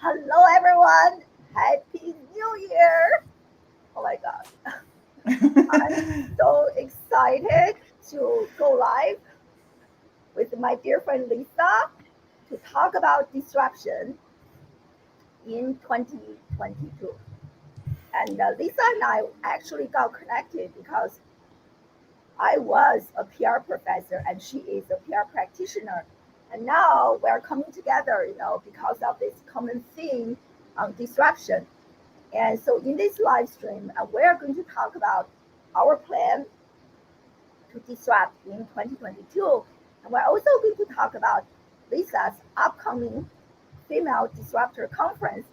Hello, everyone. Happy New Year. Oh my God. I'm so excited to go live with my dear friend Lisa to talk about disruption in 2022. And Lisa and I actually got connected because I was a PR professor and she is a PR practitioner. And now we're coming together, because of this common theme on disruption. And so in this live stream, we're going to talk about our plan to disrupt in 2022. And we're also going to talk about Lisa's upcoming Female Disruptor Conference.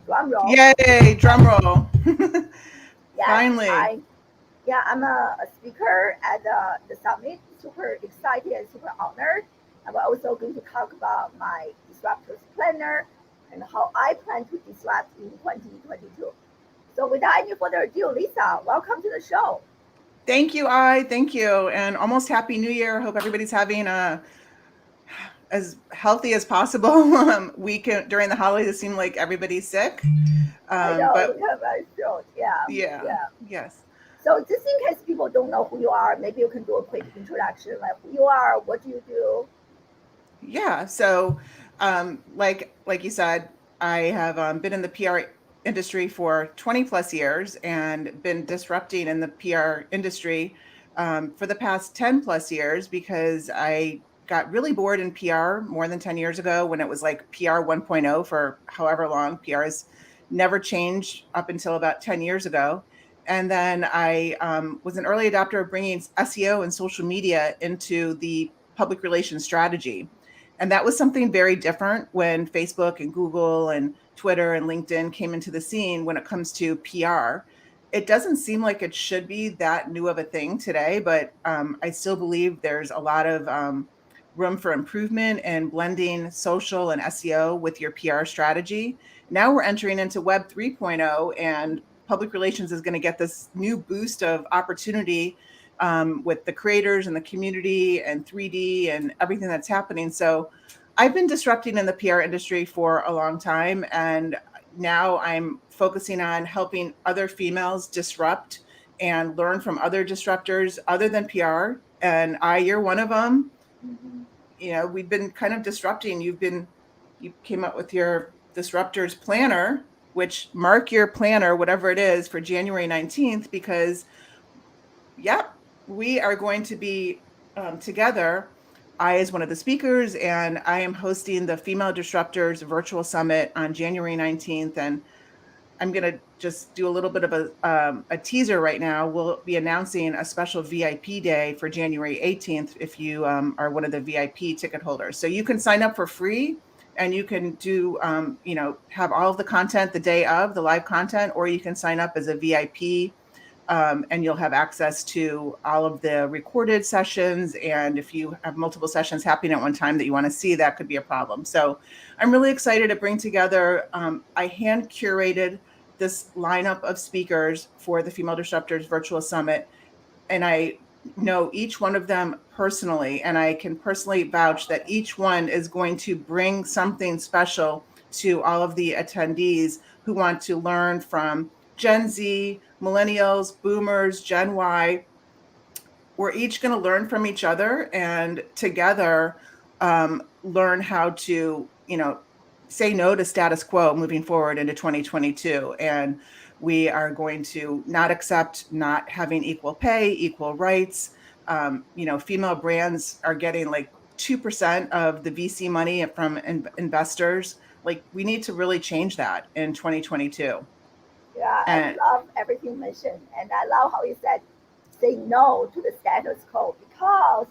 Drum roll. Yay, drum roll. Yes, Finally. I'm a speaker at the summit. Super excited and super honored. And we're also going to talk about my disruptors planner and how I plan to disrupt in 2022. So without any further ado, Lisa, welcome to the show. Thank you, thank you. And almost Happy New Year. Hope everybody's having as healthy as possible week during the holidays. It seemed like everybody's sick. I know, But look at my throat. Yeah, yeah, yeah. yes. So just in case people don't know who you are, maybe you can do a quick introduction, like who you are, what do you do? Yeah. So like you said, I have been in the PR industry for 20 plus years and been disrupting in the PR industry for the past 10 plus years because I got really bored in PR more than 10 years ago when it was like PR 1.0 for however long. PR has never changed up until about 10 years ago. And then I was an early adopter of bringing SEO and social media into the public relations strategy. And that was something very different when Facebook and Google and Twitter and LinkedIn came into the scene when it comes to PR. It doesn't seem like it should be that new of a thing today, but I still believe there's a lot of room for improvement and blending social and SEO with your PR strategy. Now we're entering into Web 3.0, and public relations is going to get this new boost of opportunity with the creators and the community and 3D and everything that's happening. So I've been disrupting in the PR industry for a long time. And now I'm focusing on helping other females disrupt and learn from other disruptors other than PR. And you're one of them. Mm-hmm. We've been kind of disrupting. You came up with your disruptors planner, which mark your planner, whatever it is, for January 19th, because yep, we are going to be together. I, as one of the speakers, and I am hosting the Female Disruptors Virtual Summit on January 19th. And I'm going to just do a little bit of a teaser right now. We'll be announcing a special VIP day for January 18th if you are one of the VIP ticket holders. So you can sign up for free and you can do, have all of the content the day of the live content, or you can sign up as a VIP. And you'll have access to all of the recorded sessions. And if you have multiple sessions happening at one time that you want to see, that could be a problem. So I'm really excited to bring together, I hand curated this lineup of speakers for the Female Disruptors Virtual Summit. And I know each one of them personally, and I can personally vouch that each one is going to bring something special to all of the attendees who want to learn from Gen Z, millennials, boomers, Gen Y. We're each going to learn from each other and together learn how to, say no to status quo moving forward into 2022. And we are going to not accept not having equal pay, equal rights. Female brands are getting like 2% of the VC money from investors. Like, we need to really change that in 2022. Yeah, I And love everything you mentioned. And I love how you said say no to the status quo because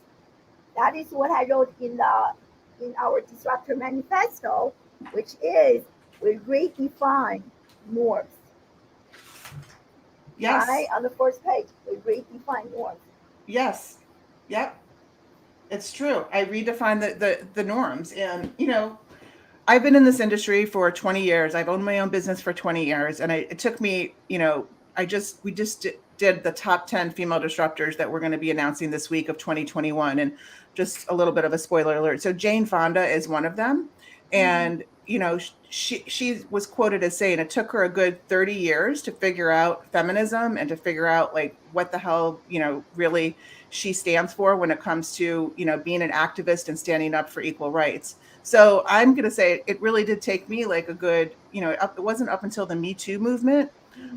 that is what I wrote in our disruptor manifesto, which is we redefine norms. Right yes, on the first page, we redefine norms. yes, yep, it's true. I redefine the norms. And I've been in this industry for 20 years. I've owned my own business for 20 years. And it took me, we just did the top 10 female disruptors that we're going to be announcing this week of 2021. And just a little bit of a spoiler alert. So Fonda is one of them. Mm-hmm. And she was quoted as saying it took her a good 30 years to figure out feminism and to figure out like what the hell, really she stands for when it comes to, being an activist and standing up for equal rights. So I'm going to say it really did take me like a good, it wasn't up until the Me Too movement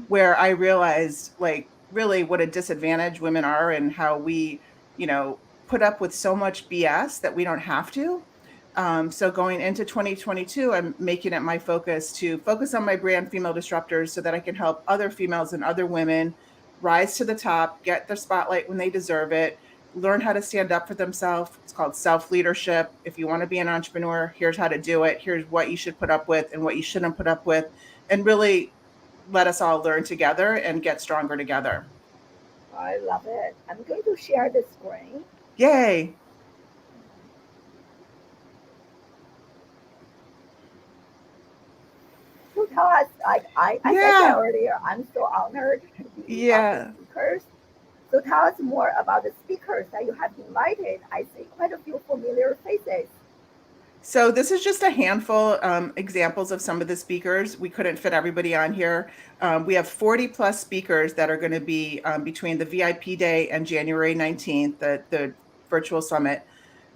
where I realized like really what a disadvantage women are and how we, put up with so much BS that we don't have to. So going into 2022, I'm making it my focus to focus on my brand, Female Disruptors, so that I can help other females and other women rise to the top, get the spotlight when they deserve it, learn how to stand up for themselves. It's called self-leadership. If you want to be an entrepreneur, here's how to do it. Here's what you should put up with and what you shouldn't put up with, and really let us all learn together and get stronger together. I love it. I'm going to share the screen. Yay. So tell us, like I said that earlier, I'm so honored to be one of the speakers. So tell us more about the speakers that you have invited. I see quite a few familiar faces. So this is just a handful examples of some of the speakers. We couldn't fit everybody on here. We have 40 plus speakers that are going to be between the VIP day and January 19th, the virtual summit.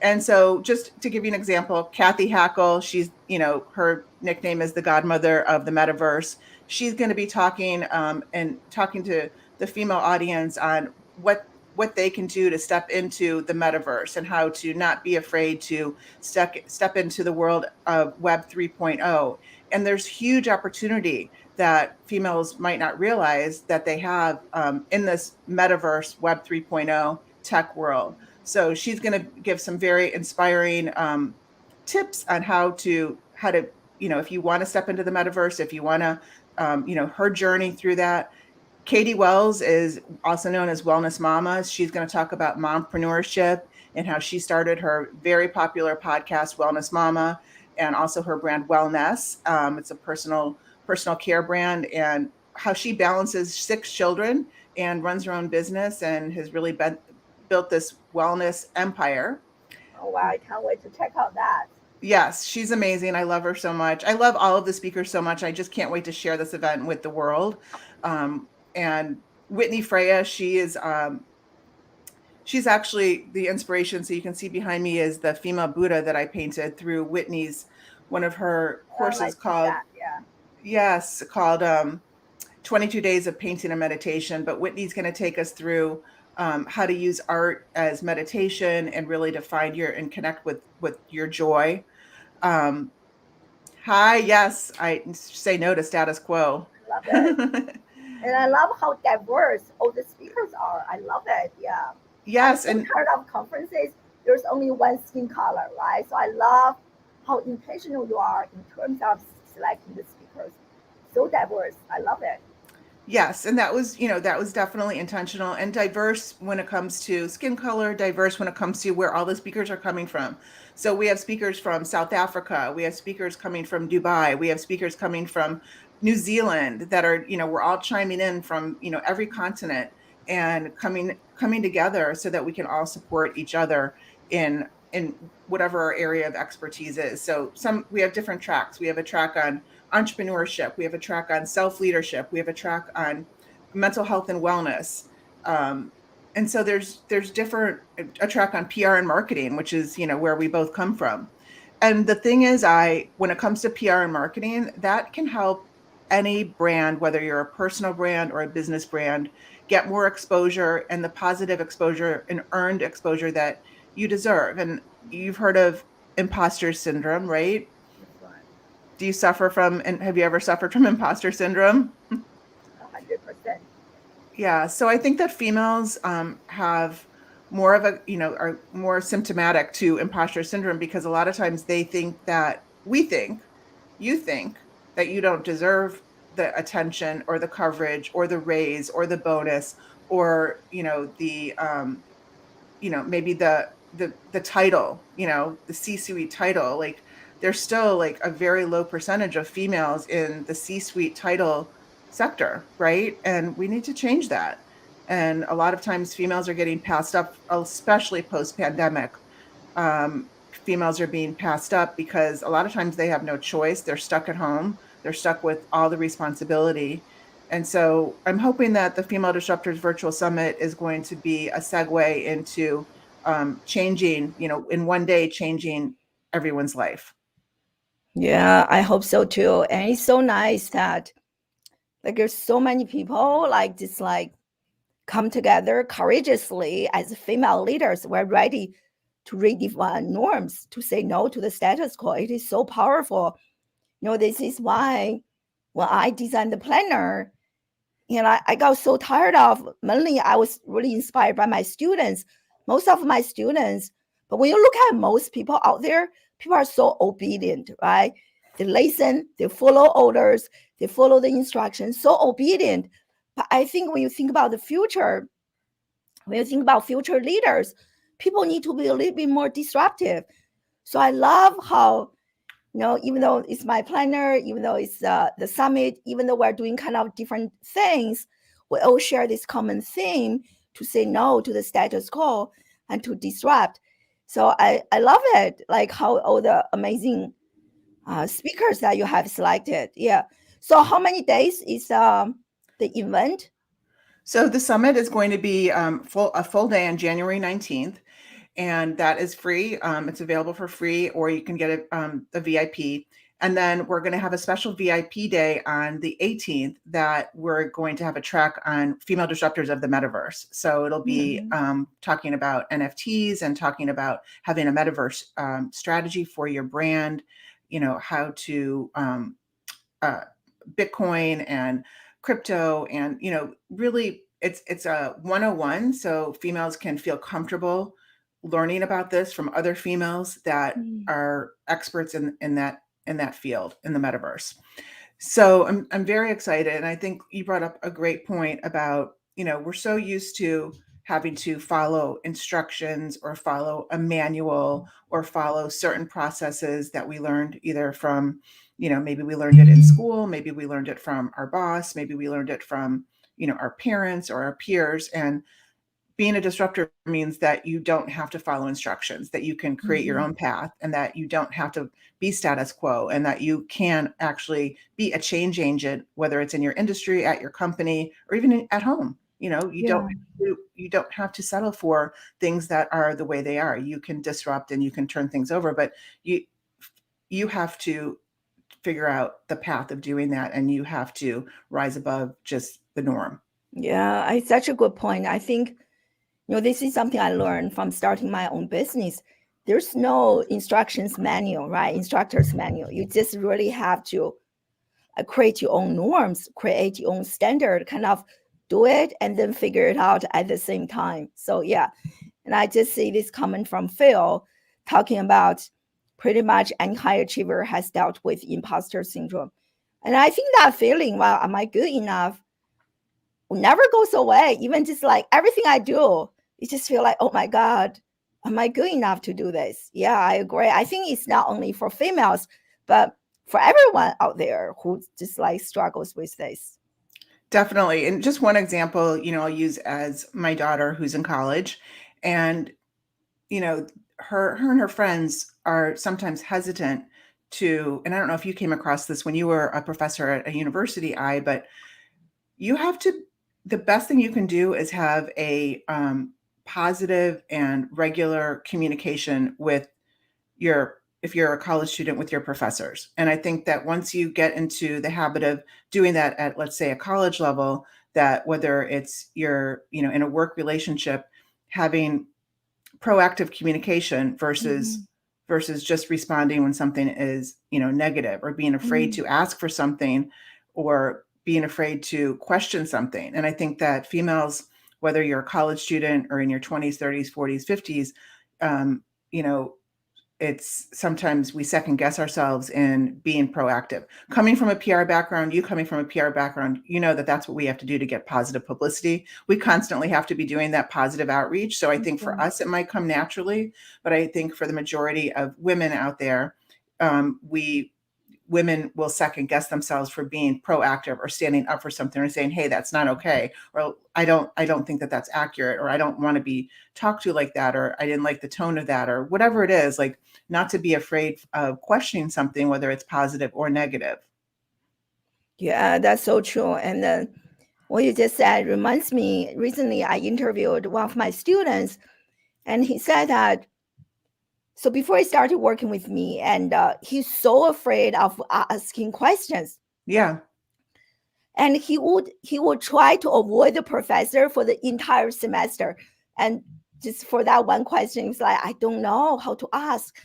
And so just to give you an example, Kathy Hackle, she's, her nickname is the godmother of the metaverse. She's going to be talking to the female audience on what they can do to step into the metaverse and how to not be afraid to step into the world of Web 3.0. And there's huge opportunity that females might not realize that they have in this metaverse Web 3.0 tech world. So she's going to give some very inspiring tips on how to, if you want to step into the metaverse, if you want to, her journey through that. Katie Wells is also known as Wellness Mama. She's going to talk about mompreneurship and how she started her very popular podcast, Wellness Mama, and also her brand Wellness. It's a personal care brand, and how she balances 6 children and runs her own business and has really built this wellness empire. Oh, wow. I can't wait to check out that. Yes, she's amazing. I love her so much. I love all of the speakers so much. I just can't wait to share this event with the world. And Whitney Freya, she's actually the inspiration. So you can see behind me is the female Buddha that I painted through Whitney's, one of her courses called, yes, called 22 Days of Painting and Meditation. But Whitney's going to take us through how to use art as meditation and really to find and connect with your joy. Hi, yes, I say no to status quo. Love it. And I love how diverse all the speakers are. I love it. Yeah. Yes. And kind of conferences, there's only one skin color, right? So I love how intentional you are in terms of selecting the speakers. So diverse. I love it. Yes, and that was definitely intentional and diverse when it comes to skin color, diverse when it comes to where all the speakers are coming from. So we have speakers from South Africa, we have speakers coming from Dubai, we have speakers coming from New Zealand that are, we're all chiming in from, every continent and coming together so that we can all support each other in whatever our area of expertise is. So we have different tracks. We have a track on entrepreneurship. We have a track on self-leadership. We have a track on mental health and wellness. And so there's a track on PR and marketing, which is, where we both come from. And the thing is, when it comes to PR and marketing, that can help any brand, whether you're a personal brand or a business brand, get more exposure and the positive exposure and earned exposure that you deserve. And you've heard of imposter syndrome, right? Do you suffer from, and have you ever suffered from imposter syndrome? 100%. Yeah. So I think that females have more of are more symptomatic to imposter syndrome because a lot of times you think that you don't deserve the attention or the coverage or the raise or the bonus or, maybe the title, the C-suite title. Like there's still like a very low percentage of females in the C-suite title sector, right? And we need to change that. And a lot of times females are getting passed up, especially post-pandemic. females are being passed up because a lot of times they have no choice. They're stuck at home. They're stuck with all the responsibility. And so I'm hoping that the Female Disruptors Virtual Summit is going to be a segue into changing, in one day, changing everyone's life. Yeah, I hope so too. And it's so nice that like there's so many people like just like come together courageously as female leaders. We're ready to redefine norms, to say no to the status quo. It is so powerful. This is why when I designed the planner, I got so tired of, mainly I was really inspired by my students, most of my students. But when you look at most people out there, people are so obedient, right? They listen, they follow orders, they follow the instructions, so obedient. But I think when you think about the future, when you think about future leaders, people need to be a little bit more disruptive. So I love how, even though it's my planner, even though it's the summit, even though we're doing kind of different things, we all share this common theme to say no to the status quo and to disrupt. So I love it, like how all the amazing speakers that you have selected. Yeah. So how many days is the event? So the summit is going to be a full day on January 19th. And that is free. It's available for free, or you can get a VIP. And then we're going to have a special VIP day on the 18th that we're going to have a track on female disruptors of the metaverse. So it'll be talking about NFTs and talking about having a metaverse strategy for your brand, how to Bitcoin and crypto, and really it's a 101, so females can feel comfortable learning about this from other females that are experts in that field, in the metaverse. So I'm very excited, and I think you brought up a great point about we're so used to having to follow instructions or follow a manual or follow certain processes that we learned either from maybe we learned it in school, maybe we learned it from our boss, maybe we learned it from our parents or our peers. And being a disruptor means that you don't have to follow instructions, that you can create your own path, and that you don't have to be status quo, and that you can actually be a change agent, whether it's in your industry, at your company, or even at home. You don't have to settle for things that are the way they are. You can disrupt and you can turn things over, but you have to figure out the path of doing that, and you have to rise above just the norm. Yeah, it's such a good point. I think this is something I learned from starting my own business. There's no instructions manual, right? Instructor's manual. You just really have to create your own norms, create your own standard, kind of do it and then figure it out at the same time. So yeah, and I just see this comment from Phil talking about pretty much any high achiever has dealt with imposter syndrome. And I think that feeling, well, am I good enough, never goes away. Even just like everything I do, you just feel like, oh my God, am I good enough to do this? Yeah, I agree. I think it's not only for females, but for everyone out there who just like struggles with this. Definitely. And just one example, I'll use as my daughter who's in college, and, her and her friends are sometimes hesitant to, and I don't know if you came across this when you were a professor at a university, but the best thing you can do is have a positive and regular communication with if you're a college student, with your professors. And I think that once you get into the habit of doing that at, let's say, a college level, that whether it's you're, in a work relationship, having proactive communication versus just responding when something is, negative, or being afraid to ask for something, or being afraid to question something. And I think that females, whether you're a college student or in your 20s, 30s, 40s, 50s, it's sometimes we second guess ourselves in being proactive. Coming from a PR background, you coming from a PR background, that's what we have to do to get positive publicity. We constantly have to be doing that positive outreach. So I think for us, it might come naturally, but I think for the majority of women out there, we women will second guess themselves for being proactive or standing up for something or saying, hey, that's not okay. Or I don't think that that's accurate, or I don't want to be talked to like that, or I didn't like the tone of that, or whatever it is, like not to be afraid of questioning something, whether it's positive or negative. Yeah, that's so true. And then what you just said reminds me, recently I interviewed one of my students, and he said that, so before he started working with me, and he's so afraid of asking questions. Yeah. And he would try to avoid the professor for the entire semester. And just for that one question, he's like, I don't know how to ask.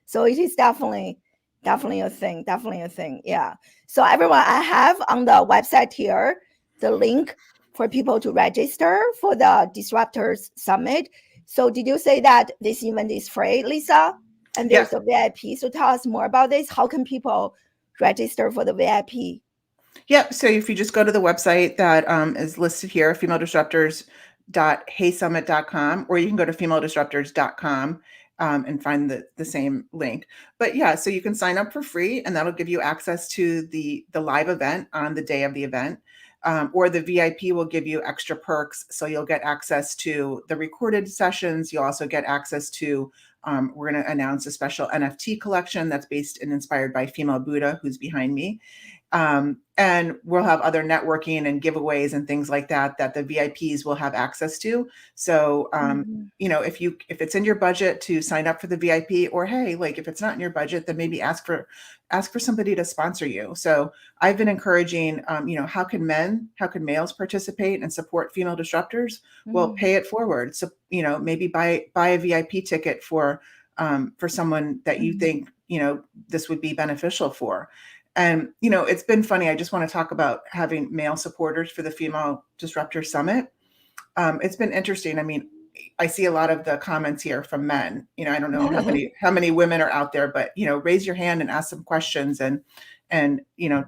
So it is definitely a thing. Definitely a thing. Yeah. So everyone, I have on the website here the link for people to register for the Disruptors Summit. So did you say that this event is free, Lisa? And there's a VIP. So tell us more about this. How can people register for the VIP? Yep. So if you just go to the website that is listed here, femaledisruptors.heysummit.com, or you can go to femaledisruptors.com and find the same link. But yeah, so you can sign up for free, and that'll give you access to the live event on the day of the event. Or the VIP will give you extra perks. So you'll get access to the recorded sessions. You'll also get access to, we're going to announce a special NFT collection that's based and inspired by Female Buddha, who's behind me. And we'll have other networking and giveaways and things like that the VIPs will have access to. So, if it's in your budget to sign up for the VIP, or hey, like if it's not in your budget, then maybe ask for somebody to sponsor you. So I've been encouraging, how can males participate and support female disruptors? Well, pay it forward. So, maybe buy a VIP ticket for someone that you think, this would be beneficial for. And, it's been funny. I just want to talk about having male supporters for the Female Disruptor Summit. It's been interesting. I mean, I see a lot of the comments here from men. I don't know how many women are out there, but, raise your hand and ask some questions and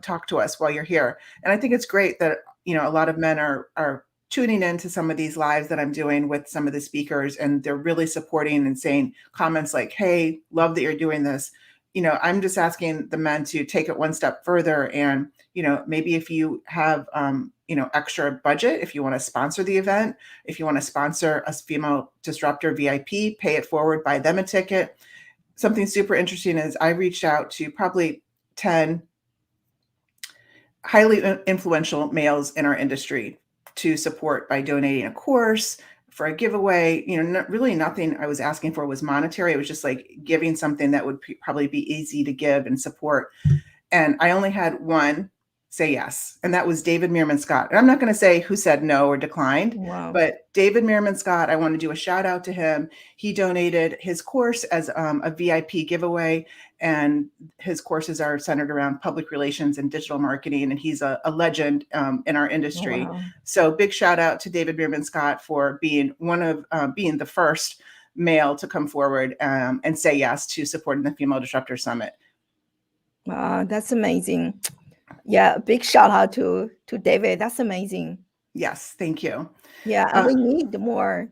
talk to us while you're here. And I think it's great that, a lot of men are tuning into some of these lives that I'm doing with some of the speakers, and they're really supporting and saying comments like, hey, love that you're doing this. I'm just asking the men to take it one step further. And, maybe if you have, extra budget, if you want to sponsor the event, if you want to sponsor a Female Disruptor VIP, pay it forward, buy them a ticket. Something super interesting is I reached out to probably 10 highly influential males in our industry to support by donating a course, for a giveaway. Really nothing I was asking for was monetary. It was just like giving something that would probably be easy to give and support. And I only had one say yes, and that was David Meerman Scott. And I'm not going to say who said no or declined, but David Meerman Scott, I want to do a shout out to him. He donated his course as a VIP giveaway, and his courses are centered around public relations and digital marketing, and he's a legend in our industry. Wow. So big shout out to David Meerman Scott for being being the first male to come forward and say yes to supporting the Female Disruptor Summit. That's amazing. Yeah, big shout out to David. That's amazing. Yes, thank you. Yeah, and we need more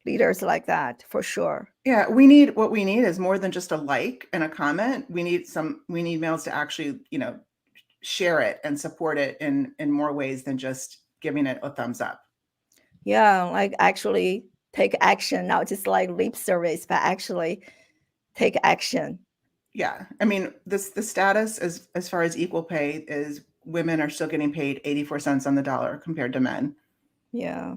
leaders like that for sure. Yeah, what we need is more than just a like and a comment. We need males to actually, share it and support it in more ways than just giving it a thumbs up. Yeah, like actually take action, not just like lip service, but actually take action. Yeah, I mean, the status as far as equal pay is women are still getting paid 84 cents on the dollar compared to men. Yeah.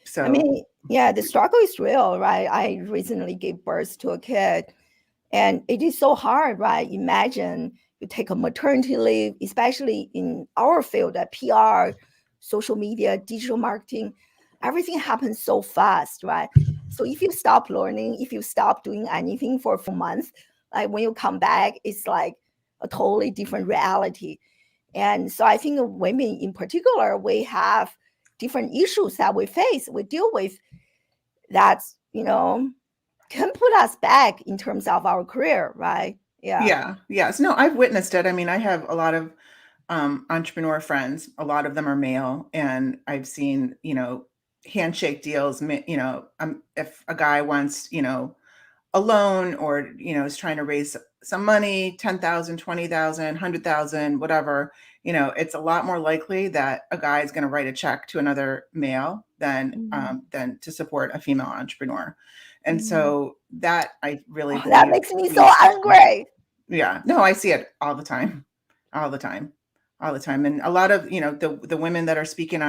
So I mean, yeah, the struggle is real, right? I recently gave birth to a kid, and it is so hard, right? Imagine you take a maternity leave, especially in our field at PR, social media, digital marketing, everything happens so fast, right? So if you stop learning, if you stop doing anything for 4 months, like when you come back, it's like a totally different reality. And so I think women in particular, we have different issues that we face, we deal with that, can put us back in terms of our career, right? Yeah. Yes. No, I've witnessed it. I mean, I have a lot of entrepreneur friends. A lot of them are male, and I've seen, handshake deals. If a guy wants, a loan, or, is trying to raise some money, 10,000, 20,000, 100,000, whatever, you know, it's a lot more likely that a guy is going to write a check to another male than to support a female entrepreneur. And so that I really believe that makes me so angry. Yeah, no, I see it all the time. And a lot of, you know, the women that are speaking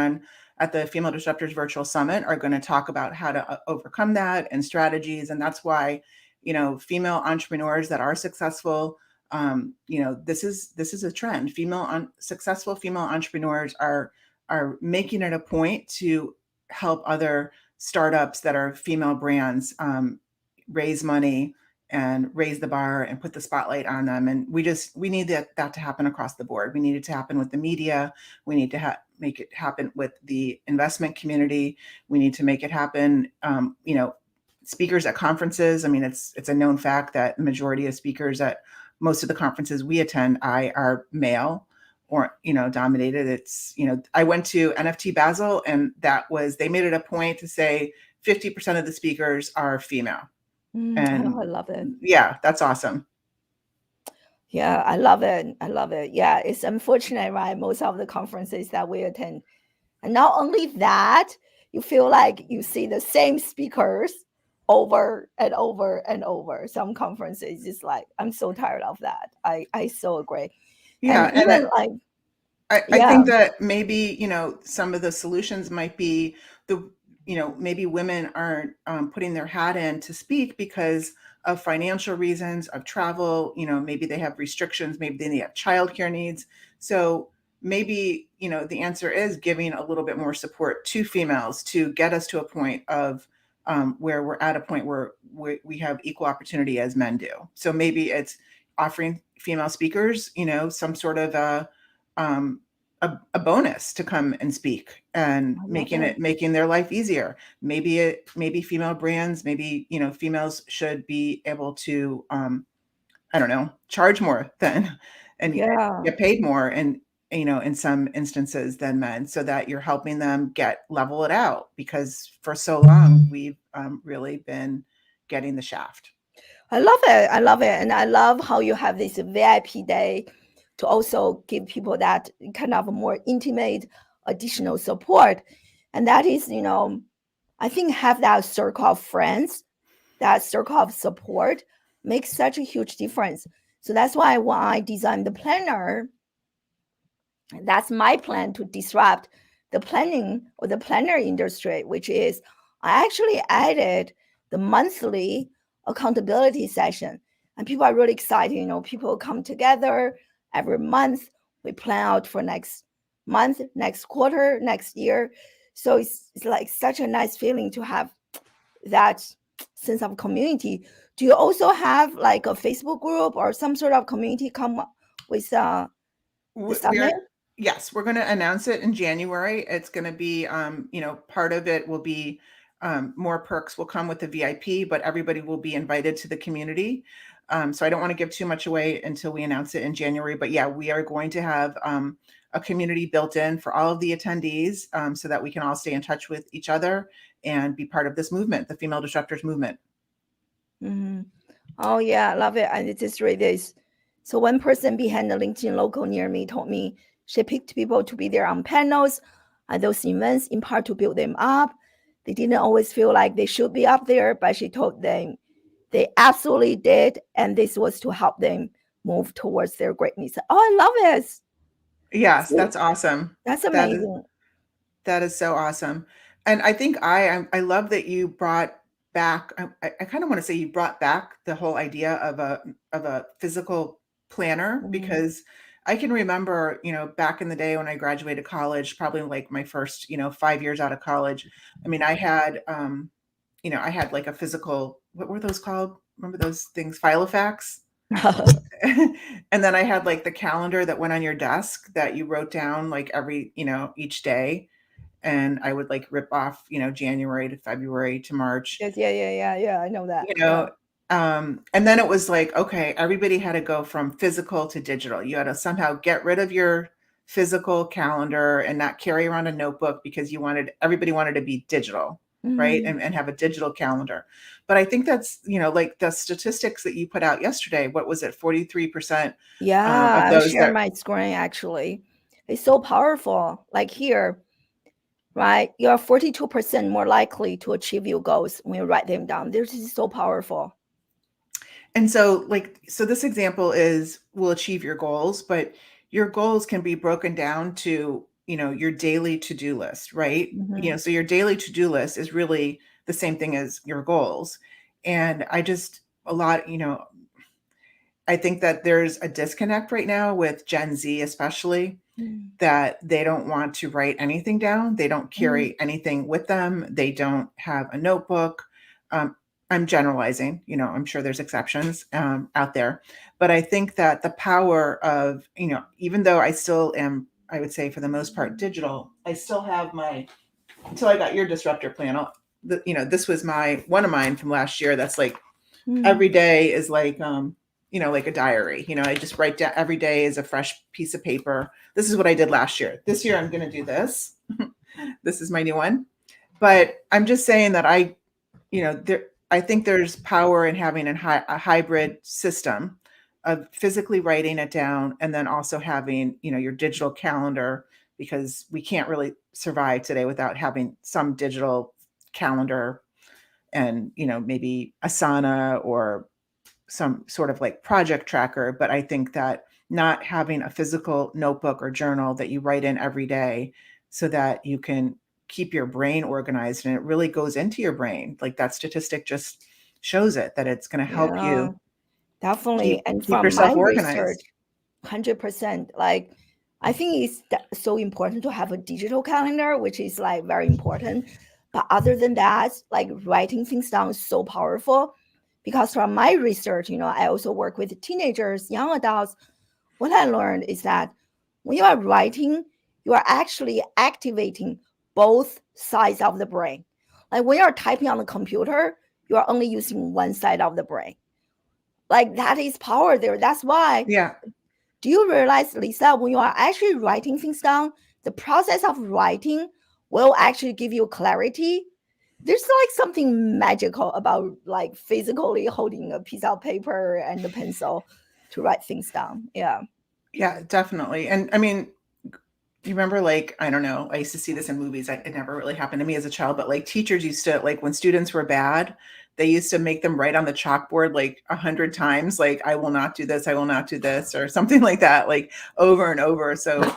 at the Female Disruptors Virtual Summit are going to talk about how to overcome that and strategies. And that's why, you know, female entrepreneurs that are successful, you know, this is a trend. Successful female entrepreneurs are making it a point to help other startups that are female brands raise money and raise the bar and put the spotlight on them. And we need that to happen across the board. We need it to happen with the media. We need to make it happen with the investment community. We need to make it happen, you know, speakers at conferences. I mean, it's a known fact that the majority of speakers at most of the conferences we attend are male or, you know, dominated. It's, you know, I went to NFT Basel, and they made it a point to say 50% of the speakers are female. And I love it. Yeah, that's awesome. Yeah, I love it. Yeah, it's unfortunate, right? Most of the conferences that we attend. And not only that, you feel like you see the same speakers over and over and over. Some conferences, just like, I'm so tired of that. I so agree. Yeah. And even I think that maybe, you know, some of the solutions might be you know, maybe women aren't putting their hat in to speak because of financial reasons, of travel, you know, maybe they have restrictions, maybe they have childcare needs. So maybe, you know, the answer is giving a little bit more support to females to get us to a point of where we're at a point where we have equal opportunity as men do. So maybe it's offering female speakers, you know, some sort of a bonus to come and speak, and making their life easier. Maybe female brands, maybe, you know, females should be able to, I don't know, charge more and get paid more, and, you know, in some instances than men, so that you're helping them level it out, because for so long we've really been getting the shaft. I love it. And I love how you have this VIP day to also give people that kind of more intimate additional support. And that is, you know, I think have that circle of friends, that circle of support makes such a huge difference. So that's why when I designed the planner, that's my plan to disrupt the planning or the planner industry, which is I actually added the monthly accountability session. And people are really excited. You know, people come together every month. We plan out for next month, next quarter, next year. So it's like such a nice feeling to have that sense of community. Do you also have like a Facebook group or some sort of community come up with the summit? Yes, we're going to announce it in January. It's going to be, you know, part of it will be more perks will come with the VIP, but everybody will be invited to the community. So I don't want to give too much away until we announce it in January. But yeah, we are going to have a community built in for all of the attendees, so that we can all stay in touch with each other and be part of this movement, the Female Disruptors movement. Mm-hmm. Oh yeah, I love it. And it just read this. So one person behind the LinkedIn logo near me told me she picked people to be there on panels at those events in part to build them up. They didn't always feel like they should be up there, but she told them they absolutely did. And this was to help them move towards their greatness. Oh, I love it. Yes, that's awesome. That's amazing. That is so awesome. And I think I love that you brought back, I kind of want to say you brought back the whole idea of a physical planner, because I can remember, you know, back in the day when I graduated college, probably like my first, you know, 5 years out of college. I mean, I had, you know, I had like a physical, what were those called? Remember those things? Filofax? And then I had like the calendar that went on your desk that you wrote down like every, you know, each day. And I would like rip off, you know, January to February to March. Yes, yeah. I know that. You know, and then it was like, okay, everybody had to go from physical to digital. You had to somehow get rid of your physical calendar and not carry around a notebook, because everybody wanted to be digital. right? And have a digital calendar. But I think that's, like the statistics that you put out yesterday, what was it, 43% Yeah, of I'll those share that, my screen actually. It's so powerful. Like here, right? You're 42% more likely to achieve your goals when you write them down. This is so powerful. and so this example is will achieve your goals, but your goals can be broken down to, your daily to-do list, right? So your daily to-do list is really the same thing as your goals. And I think that there's a disconnect right now with Gen Z, especially, that they don't want to write anything down. They don't carry anything with them. They don't have a notebook. I'm generalizing, I'm sure there's exceptions out there, but I think that the power of, even though I still am, I would say for the most part, digital, I still have until I got your disruptor plan. This was one of mine from last year. That's like every day is like, like a diary. I just write down every day is a fresh piece of paper. This is what I did last year. This year I'm going to do this. This is my new one. But I'm just saying that I think there's power in having a hybrid system of physically writing it down and then also having, your digital calendar, because we can't really survive today without having some digital calendar and, maybe Asana or some sort of like project tracker. But I think that not having a physical notebook or journal that you write in every day so that you can keep your brain organized, and it really goes into your brain. Like that statistic just shows it, that it's going to help you definitely. And keep from my yourself research, organized. 100%. Like, I think it's so important to have a digital calendar, which is like very important. But other than that, like writing things down is so powerful, because from my research, I also work with teenagers, young adults. What I learned is that when you are writing, you are actually activating both sides of the brain. Like when you're typing on the computer, you are only using one side of the brain. Like that is power there. That's why. Yeah. Do you realize, Lisa, when you are actually writing things down, the process of writing will actually give you clarity? There's like something magical about like physically holding a piece of paper and a pencil to write things down. Yeah. Yeah, definitely. And I mean, you remember, like, I don't know, I used to see this in movies. It never really happened to me as a child, but like teachers used to, like when students were bad, they used to make them write on the chalkboard like 100 times, like, I will not do this, I will not do this, or something like that, like over and over. So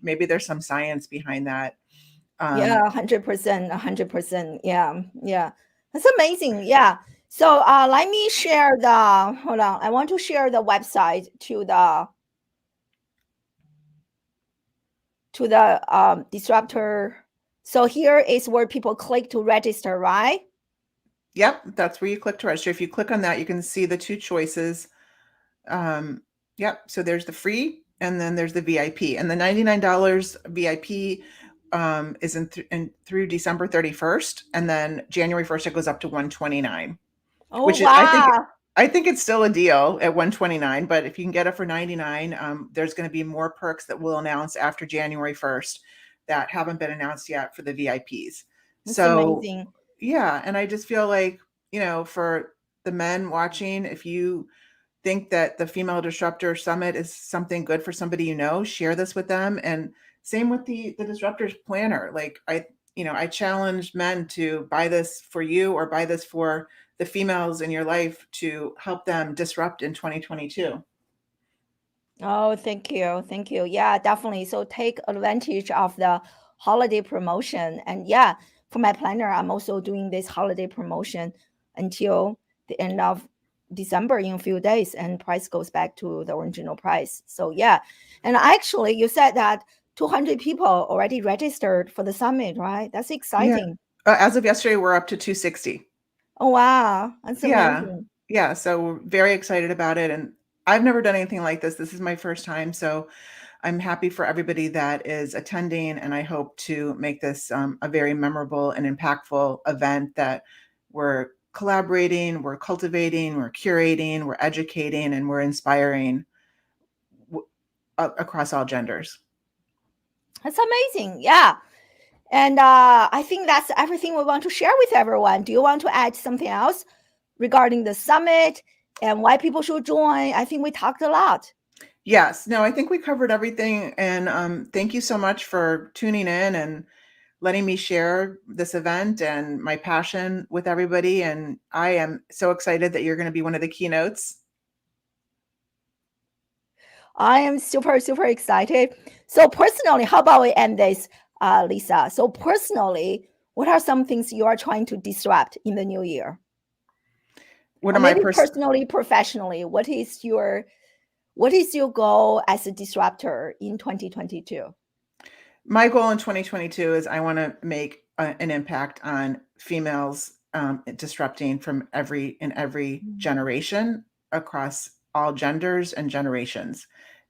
maybe there's some science behind that. Yeah, 100%, 100%. Yeah, yeah. That's amazing. Yeah. So let me share hold on. I want to share the website to the Disruptor. So here is where people click to register, right? Yep, that's where you click to register. If you click on that, you can see the two choices. Yep, so there's the free and then there's the VIP. And the $99 VIP is through December 31st, and then January 1st it goes up to $129. Oh, Which is, wow. I think it's still a deal at $129, but if you can get it for $99, there's going to be more perks that we'll announce after January 1st that haven't been announced yet for the VIPs. That's So amazing. yeah, and I just feel like, for the men watching, if you think that the Female Disruptor Summit is something good for somebody, share this with them. And same with the Disruptors Planner. Like I challenge men to buy this for you or buy this for the females in your life to help them disrupt in 2022. Oh, thank you. Thank you. Yeah, definitely. So take advantage of the holiday promotion. And yeah, for my planner, I'm also doing this holiday promotion until the end of December in a few days, and price goes back to the original price. So yeah. And actually, you said that 200 people already registered for the summit, right? That's Yeah. exciting. As of yesterday, we're up to 260. Oh, wow. That's Yeah. amazing. Yeah. So we're very excited about it. And I've never done anything like this. This is my first time. So I'm happy for everybody that is attending. And I hope to make this a very memorable and impactful event that we're collaborating, we're cultivating, we're curating, we're educating, and we're inspiring across all genders. That's amazing. Yeah. And I think that's everything we want to share with everyone. Do you want to add something else regarding the summit and why people should join? I think we talked a lot. Yes, no, I think we covered everything. And thank you so much for tuning in and letting me share this event and my passion with everybody. And I am so excited that you're going to be one of the keynotes. I am super, super excited. So personally, how about we end this, Lisa? So personally, what are some things you are trying to disrupt in the new year? What Or am I maybe personally, professionally, what is your goal as a disruptor in 2022? My goal in 2022 is I want to make an impact on females disrupting from every generation across all genders and generations.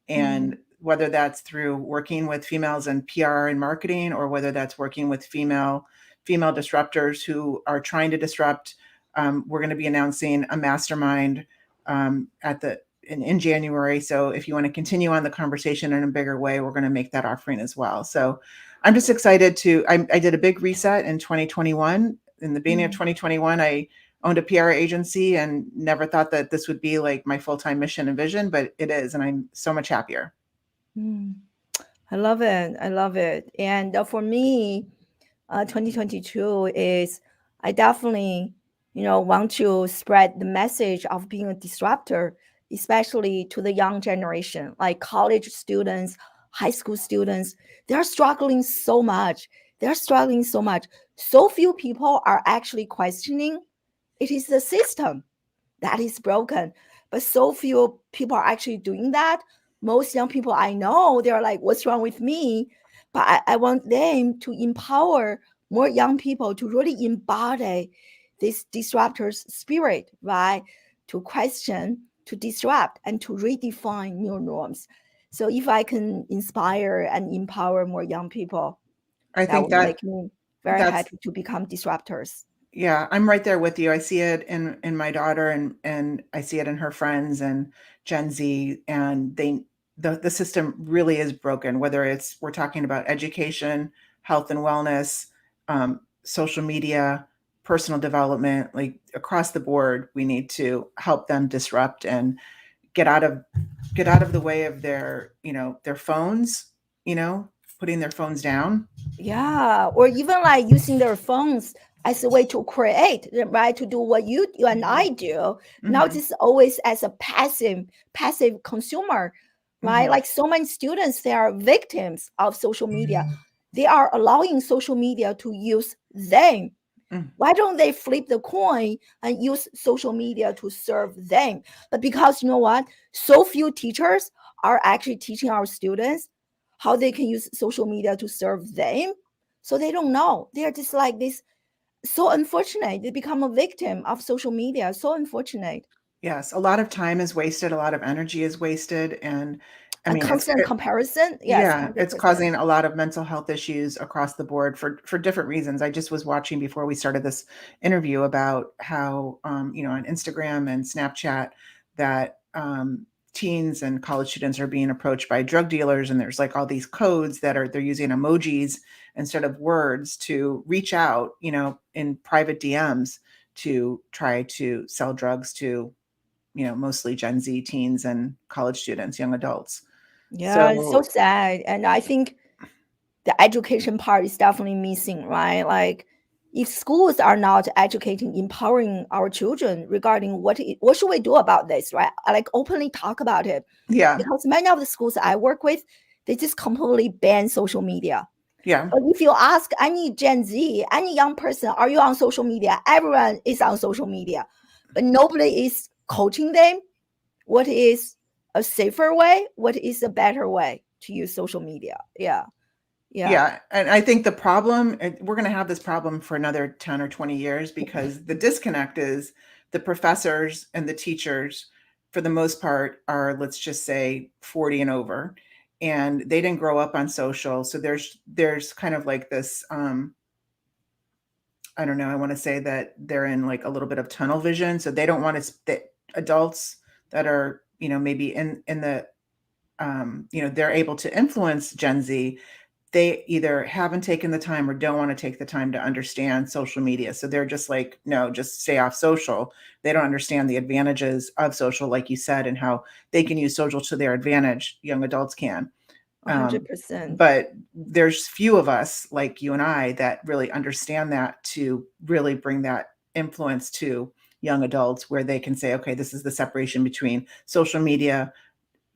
And whether that's through working with females in PR and marketing, or whether that's working with female disruptors who are trying to disrupt, we're going to be announcing a mastermind in January. So if you want to continue on the conversation in a bigger way, we're going to make that offering as well. So I'm just excited I did a big reset in 2021. In the beginning of 2021, I owned a PR agency and never thought that this would be like my full-time mission and vision, but it is. And I'm so much happier. I love it. I love it. And for me, 2022 is I definitely, want to spread the message of being a disruptor, especially to the young generation, like college students, high school students. They're struggling so much. They're struggling so much. So few people are actually questioning. It is the system that is broken. But so few people are actually doing that. Most young people I know, they're like, what's wrong with me? But I want them to empower more young people to really embody this disruptor's spirit, right? To question, to disrupt, and to redefine new norms. So if I can inspire and empower more young people, I that think would make me very that's happy to become disruptors. Yeah, I'm right there with you. I see it in my daughter, and I see it in her friends and Gen Z, and the system really is broken, whether we're talking about education, health and wellness, social media, personal development, like across the board, we need to help them disrupt and get out of the way of their phones, putting their phones down. Yeah, or even like using their phones as a way to create, right? To do what you and I do. Now Mhm. this is always as a passive consumer, right? Mhm. Like so many students, they are victims of social media. They are allowing social media to use them. Mm. Why don't they flip the coin and use social media to serve them? But because you know what? So few teachers are actually teaching our students how they can use social media to serve them. So they don't know. They're just like this. So unfortunate. They become a victim of social media. So unfortunate. Yes, a lot of time is wasted, a lot of energy is wasted, and I And mean, constant comparison. Yes, yeah, it's 100%. causing a lot of mental health issues across the board for different reasons. I just was watching before we started this interview about how, on Instagram and Snapchat, that teens and college students are being approached by drug dealers, and there's like all these codes they're using emojis instead of words to reach out, in private DMs to try to sell drugs to mostly Gen Z teens and college students, young adults. Yeah, it's so So sad. And I think the education part is definitely missing, right? Like if schools are not educating, empowering our children regarding what should we do about this, right? I like openly talk about it yeah, because many of the schools I work with, they just completely ban social media. yeah, But if you ask any Gen Z, any young person, are you on social media? Everyone is on social media, but nobody is coaching them. What is a safer way? What is a better way to use social media? Yeah. Yeah. yeah. And I think we're going to have this problem for another 10 or 20 years, because the disconnect is the professors and the teachers, for the most part, are, let's just say, 40 and over, and they didn't grow up on social. So there's kind of like this, I don't know, I want to say that they're in like a little bit of tunnel vision. So they don't want the adults that are, maybe in the, they're able to influence Gen Z. they either haven't taken the time or don't want to take the time to understand social media. So they're just like, no, just stay off social. They don't understand the advantages of social, like you said, and how they can use social to their advantage. Young adults can. 100%. But there's few of us like you and I that really understand that to really bring that influence to young adults where they can say, okay, this is the separation between social media,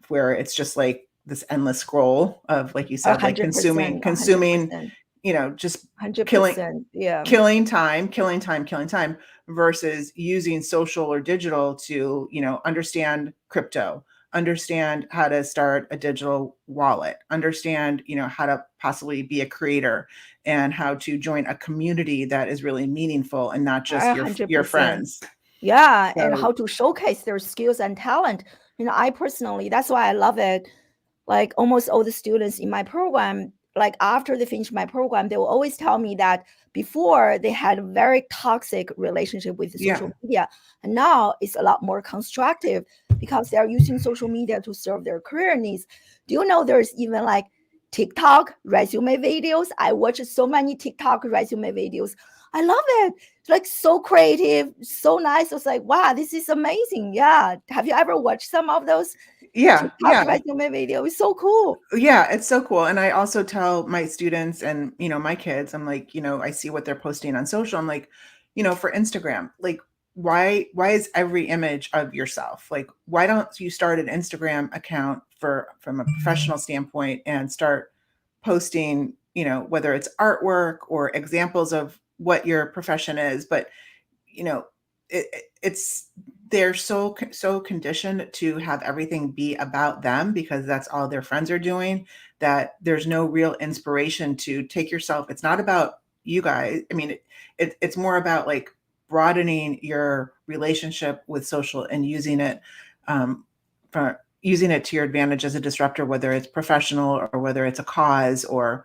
where it's just like this endless scroll of, like you said, like 100%. consuming, 100%. Just 100%. Yeah. killing time versus using social or digital to, understand crypto, understand how to start a digital wallet, understand, how to possibly be a creator and how to join a community that is really meaningful and not just your 100%. friends. Yeah. And So- how to showcase their skills and talent. I personally, that's why I love it. Like almost all the students in my program, like after they finish my program, they will always tell me that before they had a very toxic relationship with social media. And now it's a lot more constructive because they're using social media to serve their career needs. Do you know there's even like TikTok resume videos? I watch so many TikTok resume videos. I love it. It's like so creative, so nice. It's like, wow, this is amazing. Yeah. Have you ever watched some of those? Yeah. Resume video? It's so cool. Yeah, it's so cool. And I also tell my students and, my kids, I'm like, I see what they're posting on social. I'm like, for Instagram, like, why is every image of yourself? Like, why don't you start an Instagram account from a professional standpoint and start posting, whether it's artwork or examples of what your profession is, but it's they're so conditioned to have everything be about them because that's all their friends are doing, that there's no real inspiration to take yourself. It's not about you guys. I mean, it's more about like broadening your relationship with social and using it using it to your advantage as a disruptor, whether it's professional or whether it's a cause or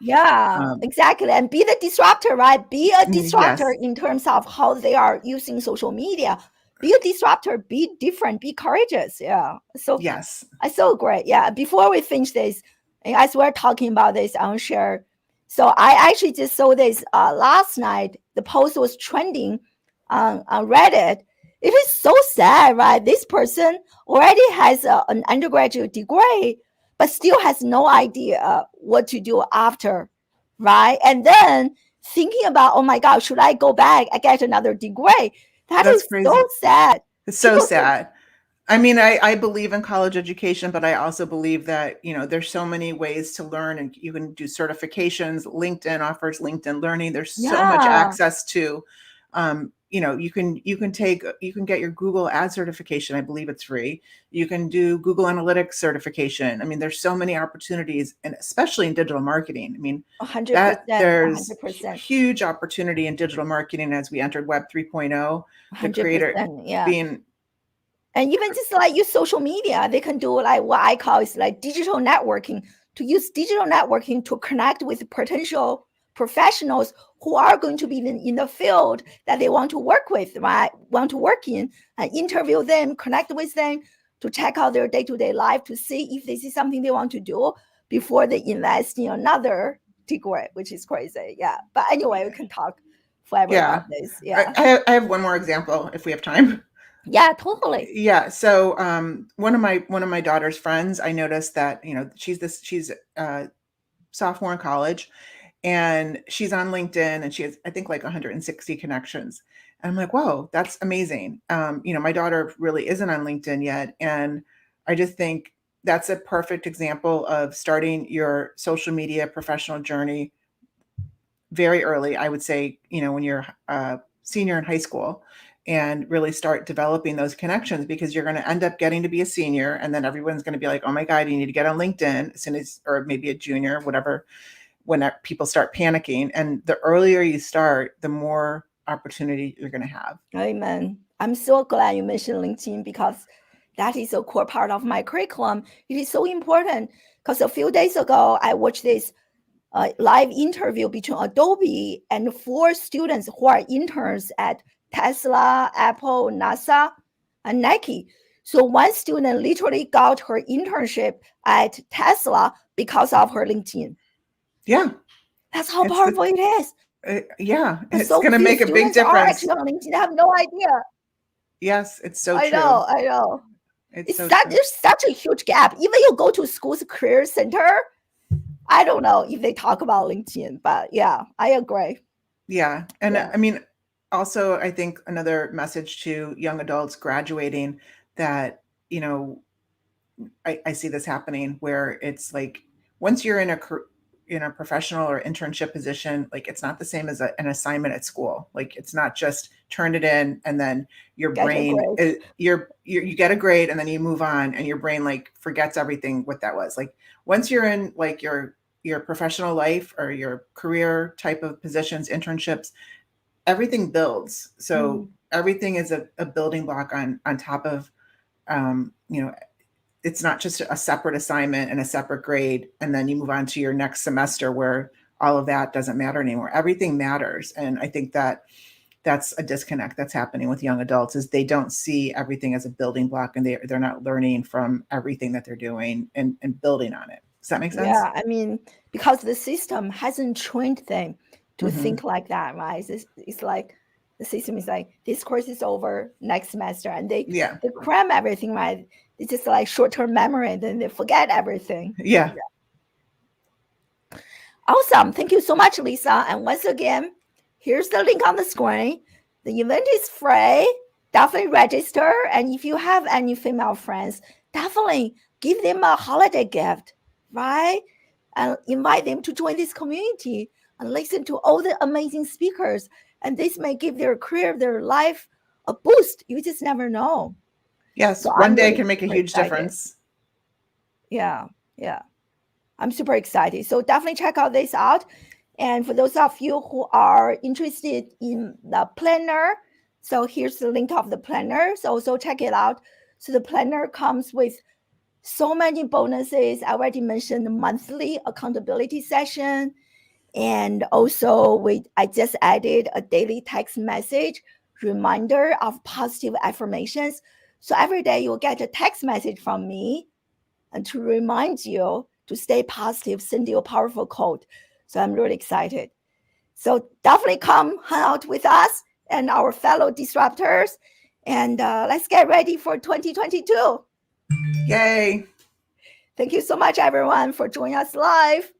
exactly. And be the disruptor, right? Be a disruptor yes. in terms of how they are using social media. Be a disruptor, be different, be courageous. Yeah. So yes, I so great. Yeah. Before we finish this, as we're talking about this, I want to share. So I actually just saw this last night. The post was trending on Reddit. It is so sad, right? This person already has an undergraduate degree, but still has no idea what to do after, right? And then thinking about, oh my God, should I go back and get another degree? That's is crazy. So sad. It's so sad. I mean, I believe in college education, but I also believe that, there's so many ways to learn and you can do certifications. LinkedIn offers LinkedIn Learning. There's so much access to, you can get your Google ad certification. I believe it's free. You can do Google Analytics certification. I mean, there's so many opportunities, and especially in digital marketing. I mean, 100%, there's 100%. huge opportunity in digital marketing as we entered Web 3.0. The creator being. And even just like use social media, they can do like what I call is like digital networking, to use digital networking to connect with potential professionals who are going to be in the field that they want to work with, right? Want to work in, and interview them, connect with them to check out their day-to-day life to see if this is something they want to do before they invest in another degree, which is crazy. Yeah. But anyway, we can talk forever about this. Yeah. I have one more example if we have time. Yeah, totally. Yeah. So one of my daughter's friends, I noticed that, she's a sophomore in college and she's on LinkedIn and she has, I think, like 160 connections. And I'm like, whoa, that's amazing. My daughter really isn't on LinkedIn yet. And I just think that's a perfect example of starting your social media professional journey very early. I would say, when you're a senior in high school, and really start developing those connections, because you're going to end up getting to be a senior. And then everyone's going to be like, oh my God, you need to get on LinkedIn as soon as, or maybe a junior, whatever, when people start panicking. And the earlier you start, the more opportunity you're going to have. Amen. I'm so glad you mentioned LinkedIn because that is a core part of my curriculum. It is so important because a few days ago, I watched this live interview between Adobe and 4 students who are interns at Tesla, Apple, NASA, and Nike. So one student literally got her internship at Tesla because of her LinkedIn. Yeah. That's how powerful it is. Yeah. But It's so going to few make a big students are difference. actually on LinkedIn. I have no idea. Yes, it's so I true. know. It's so true. There's such a huge gap. Even you go to school's career center, I don't know if they talk about LinkedIn, but yeah, I agree. Yeah. And Yeah. I mean, also, I think another message to young adults graduating that, you know, I see this happening where it's like once you're in a professional or internship position, like it's not the same as an assignment at school. Like it's not just turn it in and then your brain you get a grade and then you move on and your brain like forgets everything what that was. Like once you're in like your professional life or your career type of positions, internships, everything builds. So everything is a building block on top of you know, it's not just a separate assignment and a separate grade, and then you move on to your next semester where all of that doesn't matter anymore. Everything matters. And I think that that's a disconnect that's happening with young adults is they don't see everything as a building block and they're not learning from everything that they're doing and building on it. Does that make sense? Yeah, I mean, because the system hasn't trained them to think like that, right? It's like the system is like, this course is over next semester, and they cram everything, right? It's just like short-term memory, then they forget everything. Yeah. Awesome. Thank you so much, Lisa. And once again, here's the link on the screen. The event is free. Definitely register. And if you have any female friends, definitely give them a holiday gift, right? And invite them to join this community and listen to all the amazing speakers. And this may give their career, their life a boost. You just never know. Yes, so one day can make a huge difference. Yeah. I'm super excited. So definitely check out this out. And for those of you who are interested in the planner, so here's the link of the planner. So also check it out. So the planner comes with so many bonuses. I already mentioned the monthly accountability session. And also I just added a daily text message reminder of positive affirmations. So every day you'll get a text message from me and to remind you to stay positive, send you a powerful quote. So I'm really excited. So definitely come hang out with us and our fellow disruptors. And let's get ready for 2022. Yay. Thank you so much, everyone, for joining us live.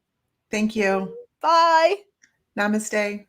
Thank you. Bye. Namaste.